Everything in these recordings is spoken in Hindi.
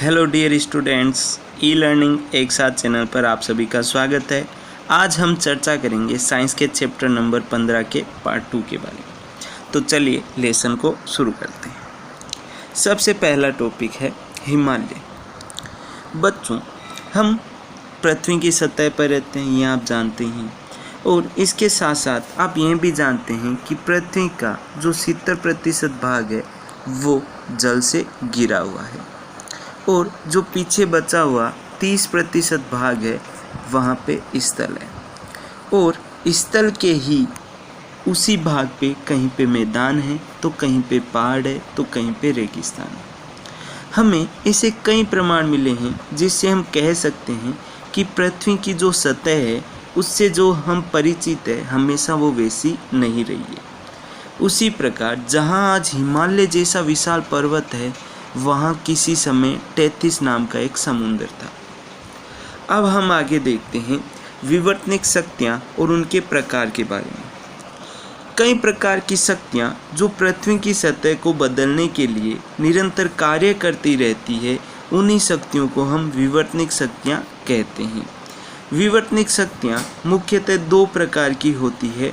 Hello dear students, e learning एक साथ चैनल पर आप सभी का स्वागत है। आज हम चर्चा करेंगे साइंस के चैप्टर नंबर 15 के पार्ट 2 के बारे में। तो चलिए लेसन को शुरू करते हैं। सबसे पहला टॉपिक है हिमालय। बच्चों, हम पृथ्वी की सतह पर रहते हैं, ये आप जानते हैं, और इसके साथ साथ आप यह भी जानते हैं कि पृथ्वी का जो 70% भाग है वो जल से घिरा हुआ है और जो पीछे बचा हुआ 30% भाग है वहाँ पे स्थल है, और स्थल के ही उसी भाग पे कहीं पे मैदान है तो कहीं पे पहाड़ है तो कहीं पे रेगिस्तान है। हमें ऐसे कई प्रमाण मिले हैं जिससे हम कह सकते हैं कि पृथ्वी की जो सतह है उससे जो हम परिचित है हमेशा वो वैसी नहीं रही है। उसी प्रकार जहाँ आज हिमालय जैसा विशाल पर्वत है वहाँ किसी समय टेथिस नाम का एक समुद्र था। अब हम आगे देखते हैं विवर्तनिक शक्तियाँ और उनके प्रकार के बारे में। कई प्रकार की शक्तियाँ जो पृथ्वी की सतह को बदलने के लिए निरंतर कार्य करती रहती है, उन्हीं शक्तियों को हम विवर्तनिक शक्तियाँ कहते हैं। विवर्तनिक शक्तियाँ मुख्यतः दो प्रकार की होती है।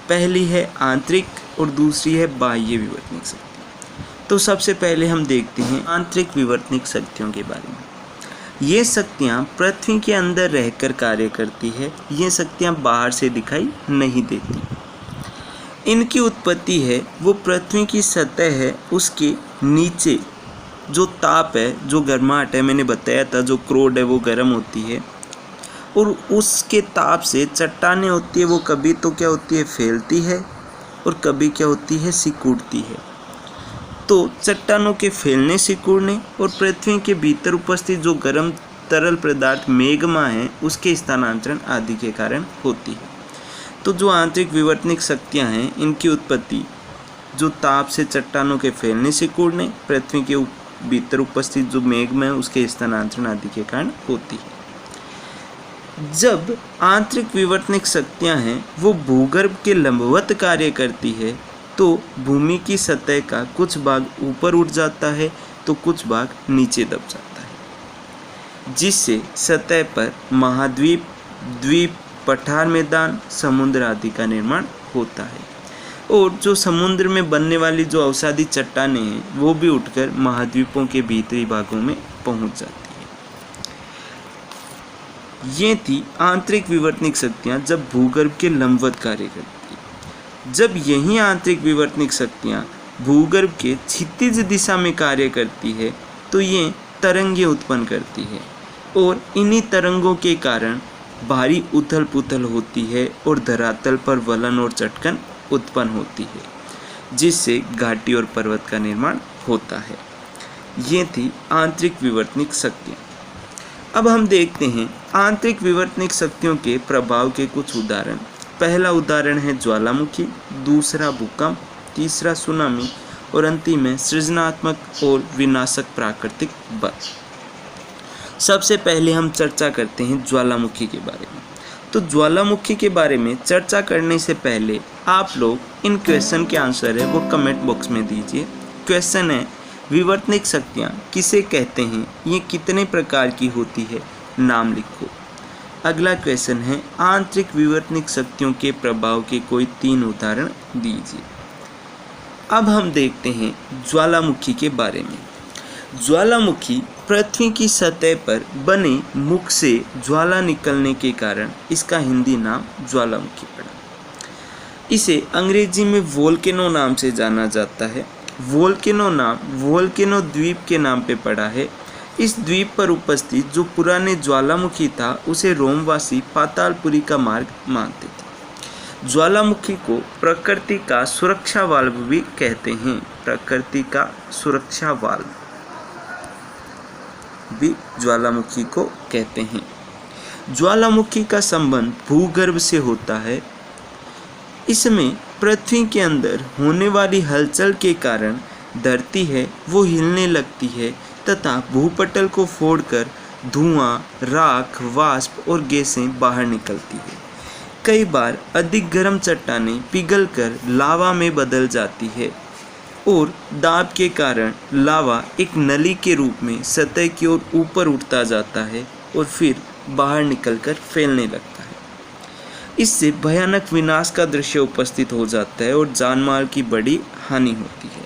पहली है आंतरिक और दूसरी है बाह्य विवर्तनिक शक्ति। तो सबसे पहले हम देखते हैं आंतरिक विवर्तनिक शक्तियों के बारे में। ये शक्तियाँ पृथ्वी के अंदर रहकर कार्य करती है, ये शक्तियाँ बाहर से दिखाई नहीं देती। इनकी उत्पत्ति है वो पृथ्वी की सतह है उसके नीचे जो ताप है, जो गर्माहट है, मैंने बताया था जो क्रोड है वो गर्म होती है, और उसके ताप से चट्टानें होती है वो कभी तो क्या होती है फैलती है और कभी क्या होती है सिकुड़ती है। तो चट्टानों के फैलने सिकुड़ने और पृथ्वी के भीतर उपस्थित जो गर्म तरल पदार्थ मैग्मा है उसके स्थानांतरण आदि के कारण होती है। तो जो आंतरिक विवर्तनिक शक्तियाँ हैं इनकी उत्पत्ति जो ताप से चट्टानों के फैलने सिकुड़ने, पृथ्वी के भीतर उपस्थित जो मैग्मा है उसके स्थानांतरण आदि के कारण होती है। जब आंतरिक विवर्तनिक शक्तियाँ हैं वो भूगर्भ के लंबवत कार्य करती है तो भूमि की सतह का कुछ भाग ऊपर उठ जाता है तो कुछ भाग नीचे दब जाता है, जिससे सतह पर महाद्वीप, द्वीप, पठार मैदान, समुद्र आदि का निर्माण होता है। और जो समुद्र में बनने वाली जो अवसादी चट्टानें हैं वो भी उठकर महाद्वीपों के भीतरी भागों में पहुंच जाती है। ये थी आंतरिक विवर्तनिक शक्तियाँ जब भूगर्भ के लंबवत कार्य करती है। जब यही आंतरिक विवर्तनिक शक्तियाँ भूगर्भ के क्षितिज दिशा में कार्य करती है तो ये तरंगें उत्पन्न करती है, और इन्हीं तरंगों के कारण भारी उथल पुथल होती है और धरातल पर वलन और चटकन उत्पन्न होती है, जिससे घाटी और पर्वत का निर्माण होता है। ये थी आंतरिक विवर्तनिक शक्तियाँ। अब हम देखते हैं आंतरिक विवर्तनिक शक्तियों के प्रभाव के कुछ उदाहरण। पहला उदाहरण है ज्वालामुखी, दूसरा भूकंप, तीसरा सुनामी और अंतिम है सृजनात्मक और विनाशक प्राकृतिक बल। सबसे पहले हम चर्चा करते हैं ज्वालामुखी के बारे में। तो ज्वालामुखी के बारे में चर्चा करने से पहले आप लोग इन क्वेश्चन के आंसर है वो कमेंट बॉक्स में दीजिए। क्वेश्चन है विवर्तनिक शक्तियाँ किसे कहते हैं, ये कितने प्रकार की होती है, नाम लिखो। अगला क्वेश्चन है आंतरिक विवर्तनिक शक्तियों के प्रभाव के कोई 3 उदाहरण दीजिए। अब हम देखते हैं ज्वालामुखी के बारे में। ज्वालामुखी पृथ्वी की सतह पर बने मुख से ज्वाला निकलने के कारण इसका हिंदी नाम ज्वालामुखी पड़ा। इसे अंग्रेजी में वोल्केनो नाम से जाना जाता है। वोल्केनो नाम वोल्केनो द्वीप के नाम पे पड़ा है। इस द्वीप पर उपस्थित जो पुराने ज्वालामुखी था उसे रोमवासी पातालपुरी का मार्ग मानते थे। ज्वालामुखी को प्रकृति का सुरक्षा वाल्व भी कहते हैं। प्रकृति का सुरक्षा वाल्व भी ज्वालामुखी को कहते हैं। ज्वालामुखी का संबंध भूगर्भ से होता है। इसमें पृथ्वी के अंदर होने वाली हलचल के कारण धरती है वो हिलने लगती है तथा भूपटल को फोड़कर धुआं, राख, वाष्प और गैसें बाहर निकलती है। कई बार अधिक गर्म चट्टानें पिघलकर लावा में बदल जाती है और दाब के कारण लावा एक नली के रूप में सतह की ओर ऊपर उठता जाता है और फिर बाहर निकलकर फैलने लगता है। इससे भयानक विनाश का दृश्य उपस्थित हो जाता है और जानमाल की बड़ी हानि होती है।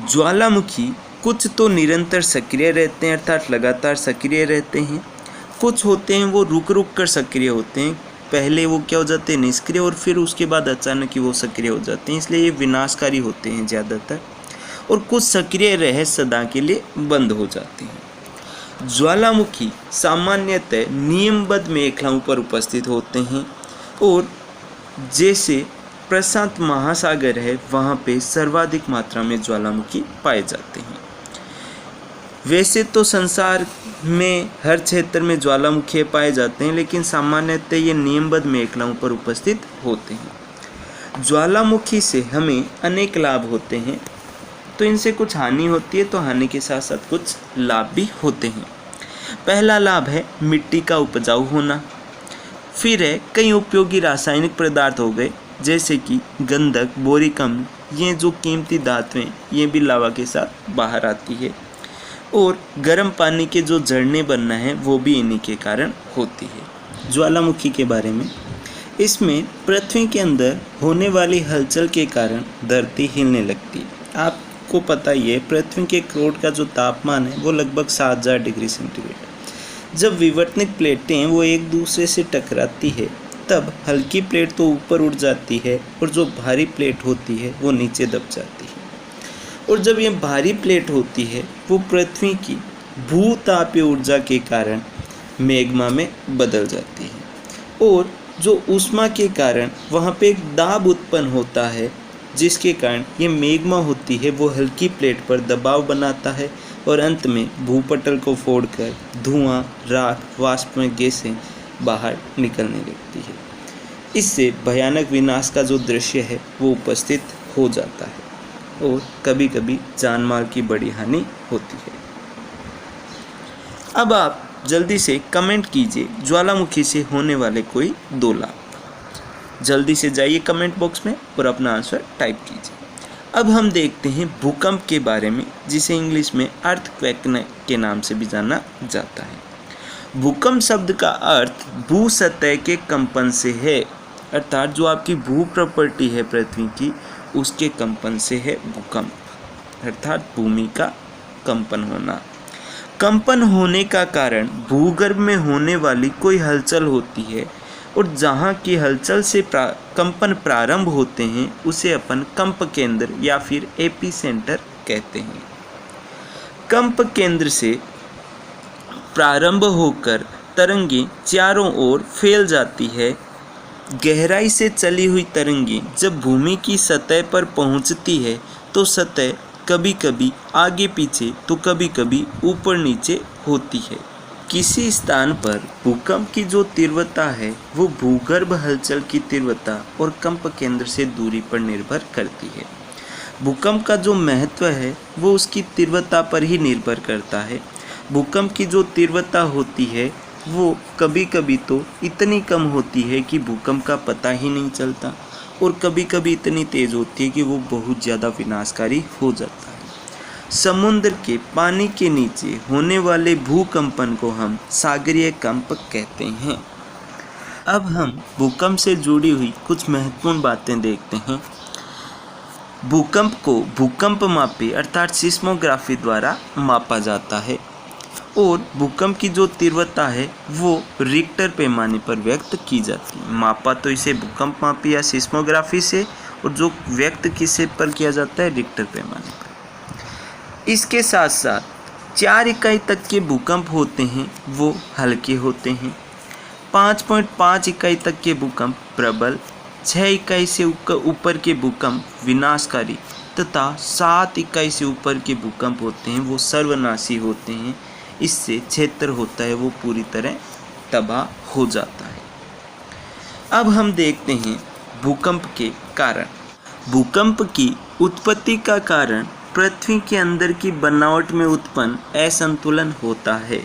ज्वालामुखी कुछ तो निरंतर सक्रिय रहते हैं अर्थात लगातार सक्रिय रहते हैं, कुछ होते हैं वो रुक रुक कर सक्रिय होते हैं, पहले वो क्या हो जाते हैं निष्क्रिय और फिर उसके बाद अचानक ही वो सक्रिय हो जाते हैं, इसलिए ये विनाशकारी होते हैं ज़्यादातर। और कुछ सक्रिय रह सदा के लिए बंद हो जाते हैं। ज्वालामुखी सामान्यतः नियमबद्ध मेखलाओं पर उपस्थित होते हैं और जैसे प्रशांत महासागर है वहाँ पे सर्वाधिक मात्रा में ज्वालामुखी पाए जाते हैं। वैसे तो संसार में हर क्षेत्र में ज्वालामुखी पाए जाते हैं, लेकिन सामान्यतः ये नियमबद्ध मेखलाओं पर उपस्थित होते हैं। ज्वालामुखी से हमें अनेक लाभ होते हैं, तो इनसे कुछ हानि होती है, तो हानि के साथ साथ कुछ लाभ भी होते हैं। पहला लाभ है मिट्टी का उपजाऊ होना। फिर है कई उपयोगी रासायनिक पदार्थ हो गए, जैसे कि गंधक, बोरिक अम्ल, ये जो कीमती धातुएं ये भी लावा के साथ बाहर आती है। और गर्म पानी के जो झरने बनना है वो भी इन्हीं के कारण होती है। ज्वालामुखी के बारे में, इसमें पृथ्वी के अंदर होने वाली हलचल के कारण धरती हिलने लगती है। आपको पता ही है पृथ्वी के क्रोट का जो तापमान है वो लगभग 7000 डिग्री सेंटीग्रेड। जब विवर्तनिक प्लेटें हैं वो एक दूसरे से टकराती है तब हल्की प्लेट तो ऊपर उठ जाती है और जो भारी प्लेट होती है वो नीचे दब जाती है। और जब ये भारी प्लेट होती है वो पृथ्वी की भूतापीय ऊर्जा के कारण मैग्मा में बदल जाती है और जो ऊष्मा के कारण वहाँ पे एक दाब उत्पन्न होता है, जिसके कारण ये मैग्मा होती है वो हल्की प्लेट पर दबाव बनाता है और अंत में भूपटल को फोड़कर धुआं, राख, वाष्प में गैसें बाहर निकलने लगती है। इससे भयानक विनाश का जो दृश्य है वो उपस्थित हो जाता है और कभी कभी जानमाल की बड़ी हानि होती है। अब आप जल्दी से कमेंट कीजिए ज्वालामुखी से होने वाले कोई 2 लाभ। जल्दी से जाइए कमेंट बॉक्स में और अपना आंसर टाइप कीजिए। अब हम देखते हैं भूकंप के बारे में, जिसे इंग्लिश में अर्थक्वेक के नाम से भी जाना जाता है। भूकंप शब्द का अर्थ भू सतह के कंपन से है, अर्थात जो आपकी भू प्रॉपर्टी है पृथ्वी की उसके कंपन से है भूकंप, अर्थात भूमि का कंपन होना। कंपन होने का कारण भूगर्भ में होने वाली कोई हलचल होती है और जहाँ की हलचल से कंपन प्रारंभ होते हैं उसे अपन कंप केंद्र या फिर एपी सेंटर कहते हैं। कंप केंद्र से प्रारंभ होकर तरंगें चारों ओर फैल जाती है। गहराई से चली हुई तरंगें जब भूमि की सतह पर पहुंचती है तो सतह कभी कभी आगे पीछे तो कभी कभी ऊपर नीचे होती है। किसी स्थान पर भूकंप की जो तीव्रता है वो भूगर्भ हलचल की तीव्रता और कंप केंद्र से दूरी पर निर्भर करती है। भूकंप का जो महत्व है वो उसकी तीव्रता पर ही निर्भर करता है। भूकंप की जो तीव्रता होती है वो कभी कभी तो इतनी कम होती है कि भूकंप का पता ही नहीं चलता और कभी कभी इतनी तेज होती है कि वो बहुत ज़्यादा विनाशकारी हो जाता है। समुद्र के पानी के नीचे होने वाले भूकंपन को हम सागरीय कंप कहते हैं। अब हम भूकंप से जुड़ी हुई कुछ महत्वपूर्ण बातें देखते हैं। भूकंप को भूकंप मापी अर्थात सिस्मोग्राफी द्वारा मापा जाता है और भूकंप की जो तीव्रता है वो रिक्टर पैमाने पर व्यक्त की जाती है। मापा तो इसे भूकंप मापी या सिस्मोग्राफी से और जो व्यक्त किसे पर किया जाता है रिक्टर पैमाने पर। इसके साथ साथ 4 इकाई तक के भूकंप होते हैं वो हल्के होते हैं, 5.5 इकाई तक के भूकंप प्रबल, 6 इकाई से ऊपर के भूकंप विनाशकारी तथा 7 इकाई से ऊपर के भूकंप होते हैं वो सर्वनाशी होते हैं। इससे क्षेत्र होता है वो पूरी तरह तबाह हो जाता है। अब हम देखते हैं भूकंप के कारण। भूकंप की उत्पत्ति का कारण पृथ्वी के अंदर की बनावट में उत्पन्न असंतुलन होता है।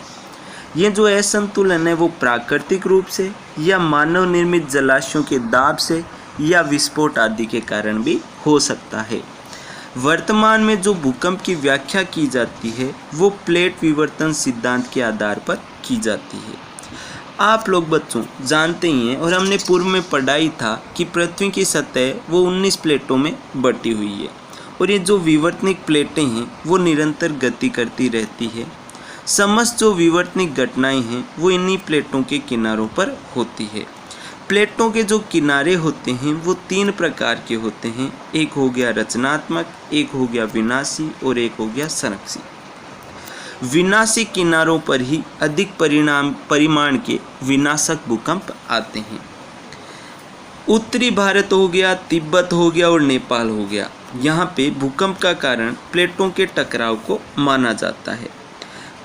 ये जो असंतुलन है वो प्राकृतिक रूप से या मानव निर्मित जलाशयों के दाब से या विस्फोट आदि के कारण भी हो सकता है। वर्तमान में जो भूकंप की व्याख्या की जाती है वो प्लेट विवर्तन सिद्धांत के आधार पर की जाती है। आप लोग बच्चों जानते ही हैं और हमने पूर्व में पढ़ाई था कि पृथ्वी की सतह वो 19 प्लेटों में बटी हुई है और ये जो विवर्तनिक प्लेटें हैं वो निरंतर गति करती रहती है। समस्त जो विवर्तनिक घटनाएं हैं वो इन्हीं प्लेटों के किनारों पर होती है। प्लेटों के जो किनारे होते हैं वो 3 प्रकार के होते हैं। एक हो गया रचनात्मक, एक हो गया विनाशी और एक हो गया संरक्षी। विनाशी किनारों पर ही अधिक परिमाण के विनाशक भूकंप आते हैं। उत्तरी भारत हो गया, तिब्बत हो गया और नेपाल हो गया, यहाँ पे भूकंप का कारण प्लेटों के टकराव को माना जाता है।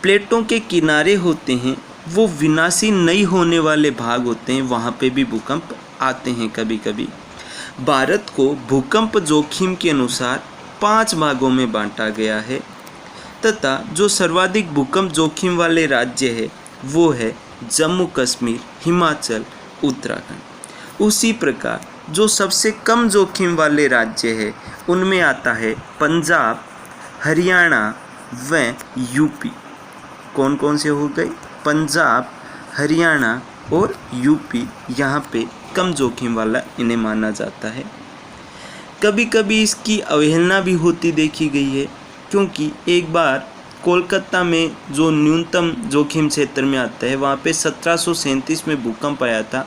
प्लेटों के किनारे होते हैं वो विनाशी नहीं होने वाले भाग होते हैं, वहाँ पे भी भूकंप आते हैं कभी कभी। भारत को भूकंप जोखिम के अनुसार 5 भागों में बांटा गया है तथा जो सर्वाधिक भूकंप जोखिम वाले राज्य है वो है जम्मू कश्मीर, हिमाचल, उत्तराखंड। उसी प्रकार जो सबसे कम जोखिम वाले राज्य है उनमें आता है पंजाब, हरियाणा व यूपी। कौन कौन से हो गए? पंजाब, हरियाणा और यूपी, यहाँ पे कम जोखिम वाला इन्हें माना जाता है। कभी कभी इसकी अवहेलना भी होती देखी गई है, क्योंकि एक बार कोलकाता में जो न्यूनतम जोखिम क्षेत्र में आता है वहाँ पे 1737 में भूकंप आया था,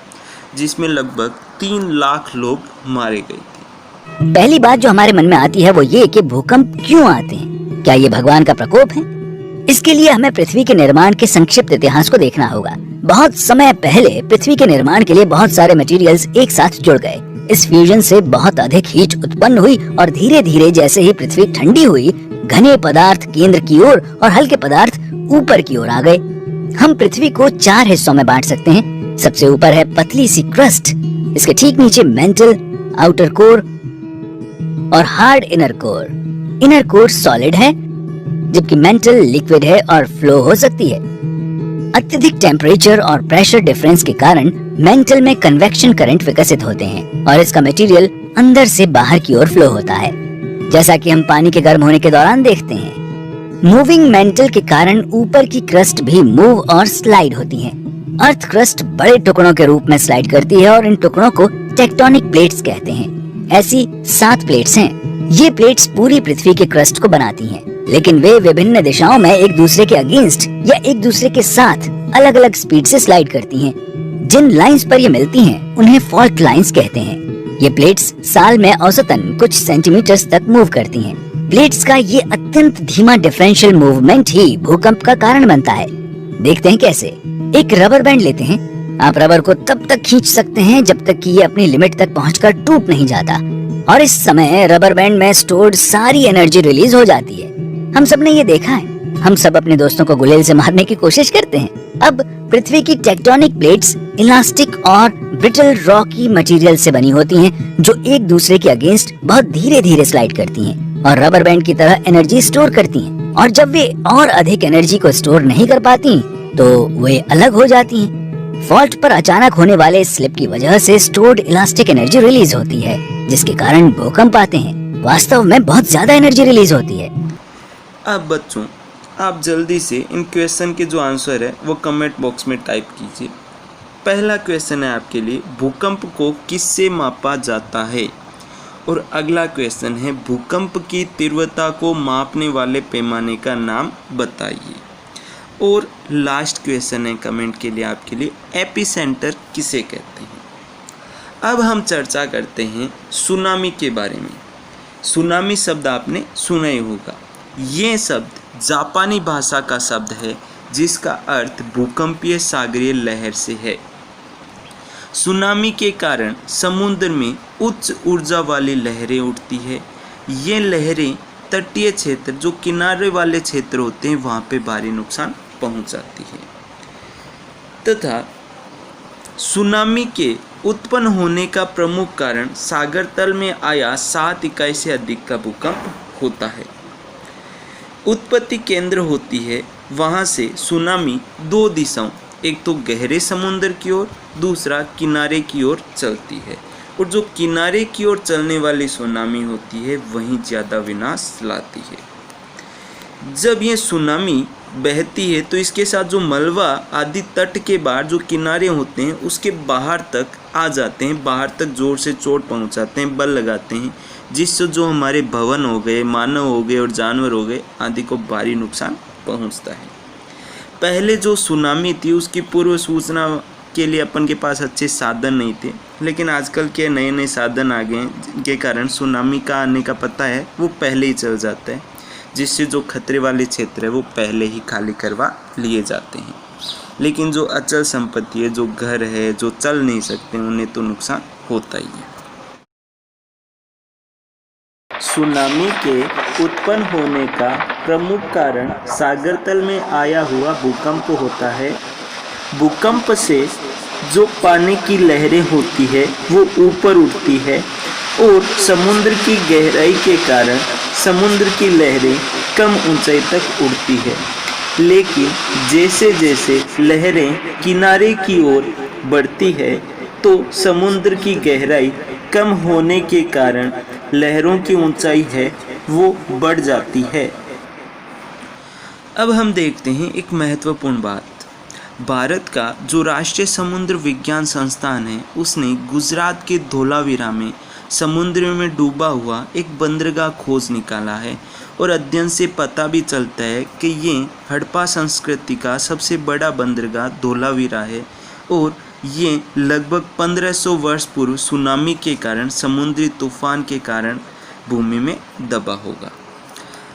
जिसमें लगभग 3 लाख लोग मारे गए थे। पहली बात जो हमारे मन में आती है वो ये कि भूकंप क्यों आते हैं? क्या ये भगवान का प्रकोप है? इसके लिए हमें पृथ्वी के निर्माण के संक्षिप्त इतिहास को देखना होगा। बहुत समय पहले पृथ्वी के निर्माण के लिए बहुत सारे मटेरियल्स एक साथ जुड़ गए। इस फ्यूजन से बहुत अधिक हीट उत्पन्न हुई और धीरे धीरे जैसे ही पृथ्वी ठंडी हुई, घने पदार्थ केंद्र की ओर और हल्के पदार्थ ऊपर की ओर आ गए। हम पृथ्वी को 4 हिस्सों में बांट सकते हैं। सबसे ऊपर है पतली सी क्रस्ट, इसके ठीक नीचे मेंटल, आउटर कोर और hard inner core. Inner core solid है जबकि मेंटल लिक्विड है और फ्लो हो सकती है। अत्यधिक टेम्परेचर और प्रेशर डिफरेंस के कारण मेंटल में कन्वेक्शन करंट विकसित होते हैं और इसका मटेरियल अंदर से बाहर की ओर फ्लो होता है, जैसा कि हम पानी के गर्म होने के दौरान देखते हैं। मूविंग मेंटल के कारण ऊपर की क्रस्ट भी मूव और स्लाइड होती है। अर्थ क्रस्ट बड़े टुकड़ों के रूप में स्लाइड करती है और इन टुकड़ों को टेक्टोनिक प्लेट्स कहते हैं। ऐसी 7 प्लेट्स हैं। ये प्लेट्स पूरी पृथ्वी के क्रस्ट को बनाती हैं, लेकिन वे विभिन्न दिशाओं में एक दूसरे के अगेंस्ट या एक दूसरे के साथ अलग अलग स्पीड से स्लाइड करती हैं। जिन लाइंस पर ये मिलती हैं उन्हें फॉल्ट लाइंस कहते हैं। ये प्लेट्स साल में औसतन कुछ सेंटीमीटर्स तक मूव करती हैं। प्लेट्स का ये अत्यंत धीमा डिफरेंशियल मूवमेंट ही भूकंप का कारण बनता है। देखते हैं कैसे। एक रबर बैंड लेते हैं। आप रबर को तब तक खींच सकते हैं जब तक कि ये अपनी लिमिट तक पहुंचकर टूट नहीं जाता, और इस समय रबर बैंड में स्टोर्ड सारी एनर्जी रिलीज हो जाती है। हम सब ने ये देखा है। हम सब अपने दोस्तों को गुलेल से मारने की कोशिश करते हैं। अब पृथ्वी की टेक्टोनिक प्लेट्स इलास्टिक और ब्रिटल रॉकी मटेरियल से बनी होती हैं, जो एक दूसरे के अगेंस्ट बहुत धीरे धीरे स्लाइड करती हैं और रबर बैंड की तरह एनर्जी स्टोर करती हैं। और जब वे और अधिक एनर्जी को स्टोर नहीं कर पाती तो वे अलग हो जाती हैं। फॉल्ट पर अचानक होने वाले स्लिप की वजह से स्टोर्ड इलास्टिक एनर्जी रिलीज होती है, जिसके कारण भूकंप आते हैं। वास्तव में बहुत ज्यादा एनर्जी रिलीज होती है। अब बच्चों, आप जल्दी से इन क्वेश्चन के जो आंसर है वो कमेंट बॉक्स में टाइप कीजिए। पहला क्वेश्चन है आपके लिए, भूकंप को किससे मापा जाता है? और अगला क्वेश्चन है, भूकंप की तीव्रता को मापने वाले पैमाने का नाम बताइए। और लास्ट क्वेश्चन है कमेंट के लिए आपके लिए, एपिसेंटर किसे कहते हैं? अब हम चर्चा करते हैं सुनामी के बारे में। सुनामी शब्द आपने सुना ही होगा। ये शब्द जापानी भाषा का शब्द है जिसका अर्थ भूकंपीय सागरीय लहर से है। सुनामी के कारण समुद्र में उच्च ऊर्जा वाली लहरें उठती है। ये लहरें तटीय क्षेत्र, जो किनारे वाले क्षेत्र होते हैं, वहाँ पे भारी नुकसान पहुँचाती है। तथा सुनामी के उत्पन्न होने का प्रमुख कारण सागर तल में आया 7 इकाई से अधिक का भूकंप होता है। उत्पत्ति केंद्र होती है, वहाँ से सुनामी 2 दिशाओं, एक तो गहरे समुद्र की ओर, दूसरा किनारे की ओर चलती है। और जो किनारे की ओर चलने वाली सुनामी होती है वही ज़्यादा विनाश लाती है। जब ये सुनामी बहती है तो इसके साथ जो मलबा आदि तट के बाहर जो किनारे होते हैं उसके बाहर तक आ जाते हैं, बाहर तक जोर से चोट पहुंचाते हैं, बल लगाते हैं, जिससे जो हमारे भवन हो गए, मानव हो गए और जानवर हो गए आदि को भारी नुकसान पहुंचता है। पहले जो सुनामी थी उसकी पूर्व सूचना के लिए अपन के पास अच्छे साधन नहीं थे, लेकिन आजकल के नए नए साधन आ गए हैं जिनके कारण सुनामी का आने का पता है वो पहले ही चल जाता है, जिससे जो खतरे वाले क्षेत्र है वो पहले ही खाली करवा लिए जाते हैं। लेकिन जो अचल संपत्ति है, जो घर है, जो चल नहीं सकते, उन्हें तो नुकसान होता ही है। सुनामी के उत्पन्न होने का प्रमुख कारण सागर तल में आया हुआ भूकंप होता है। भूकंप से जो पानी की लहरें होती है वो ऊपर उठती है और समुद्र की गहराई के कारण समुद्र की लहरें कम ऊंचाई तक उड़ती है। लेकिन जैसे जैसे लहरें किनारे की ओर बढ़ती है तो समुद्र की गहराई कम होने के कारण लहरों की ऊंचाई है वो बढ़ जाती है। अब हम देखते हैं एक महत्वपूर्ण बात। भारत का जो राष्ट्रीय समुद्र विज्ञान संस्थान है उसने गुजरात के धोलावीरा में समुद्र में डूबा हुआ एक बंदरगाह खोज निकाला है और अध्ययन से पता भी चलता है कि ये हड़प्पा संस्कृति का सबसे बड़ा बंदरगाह धोलावीरा है और ये लगभग 1500 वर्ष पूर्व सुनामी के कारण, समुद्री तूफान के कारण भूमि में दबा होगा।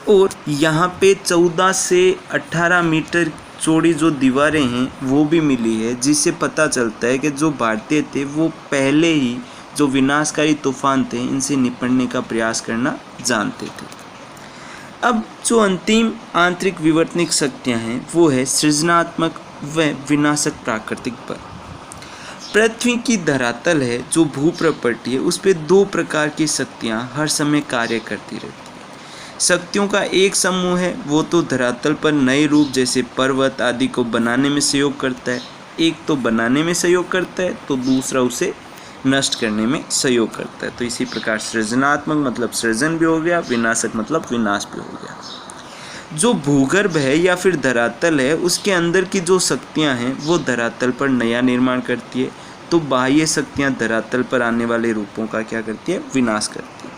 और यहाँ पे 14 से 18 मीटर चौड़ी जो दीवारें हैं वो भी मिली है, जिससे पता चलता है कि जो भारतीय थे वो पहले ही जो विनाशकारी तूफान थे इनसे निपटने का प्रयास करना जानते थे। अब जो अंतिम आंतरिक विवर्तनिक शक्तियाँ हैं वो है सृजनात्मक व विनाशक प्राकृतिक बल। पृथ्वी की धरातल है जो भूप्रपट्टी है उस पर 2 प्रकार की शक्तियाँ हर समय कार्य करती रहती है। शक्तियों का एक समूह है वो तो धरातल पर नए रूप जैसे पर्वत आदि को बनाने में सहयोग करता है, एक तो बनाने में सहयोग करता है तो दूसरा उसे नष्ट करने में सहयोग करता है। तो इसी प्रकार सृजनात्मक मतलब सृजन भी हो गया, विनाशक मतलब विनाश भी हो गया। जो भूगर्भ है या फिर धरातल है उसके अंदर की जो शक्तियां हैं वो धरातल पर नया निर्माण करती है, तो बाह्य शक्तियां धरातल पर आने वाले रूपों का क्या करती है, विनाश करती है।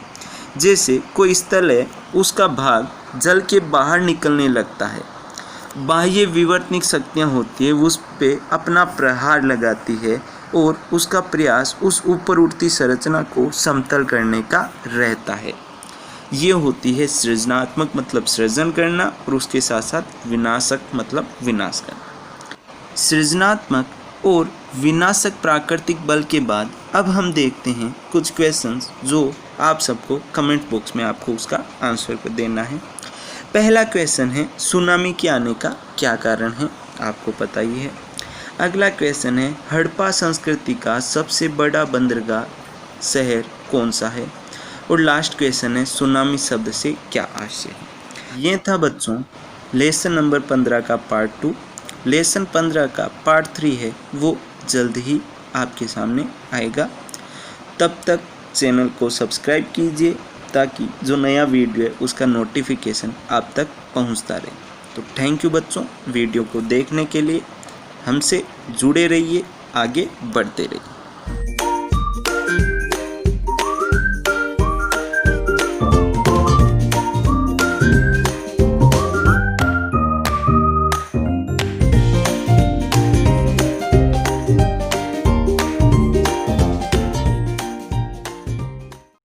जैसे कोई स्थल है उसका भाग जल के बाहर निकलने लगता है, बाह्य विवर्तनिक शक्तियां होती है उस पर अपना प्रहार लगाती है और उसका प्रयास उस ऊपर उठती संरचना को समतल करने का रहता है। ये होती है सृजनात्मक मतलब सृजन करना और उसके साथ साथ विनाशक मतलब विनाश करना। सृजनात्मक और विनाशक प्राकृतिक बल के बाद अब हम देखते हैं कुछ क्वेश्चंस जो आप सबको कमेंट बॉक्स में आपको उसका आंसर देना है। पहला क्वेश्चन है सुनामी के आने का क्या कारण है, आपको पता ही है। अगला क्वेश्चन है हड़प्पा संस्कृति का सबसे बड़ा बंदरगाह शहर कौन सा है। और लास्ट क्वेश्चन है सुनामी शब्द से क्या आशय है। ये था बच्चों लेसन नंबर 15 का पार्ट 2। लेसन 15 का पार्ट 3 है वो जल्द ही आपके सामने आएगा। तब तक चैनल को सब्सक्राइब कीजिए ताकि जो नया वीडियो है उसका नोटिफिकेशन आप तक पहुंचता रहे। तो थैंक यू बच्चों, वीडियो को देखने के लिए। हमसे जुड़े रहिए, आगे बढ़ते रहिए।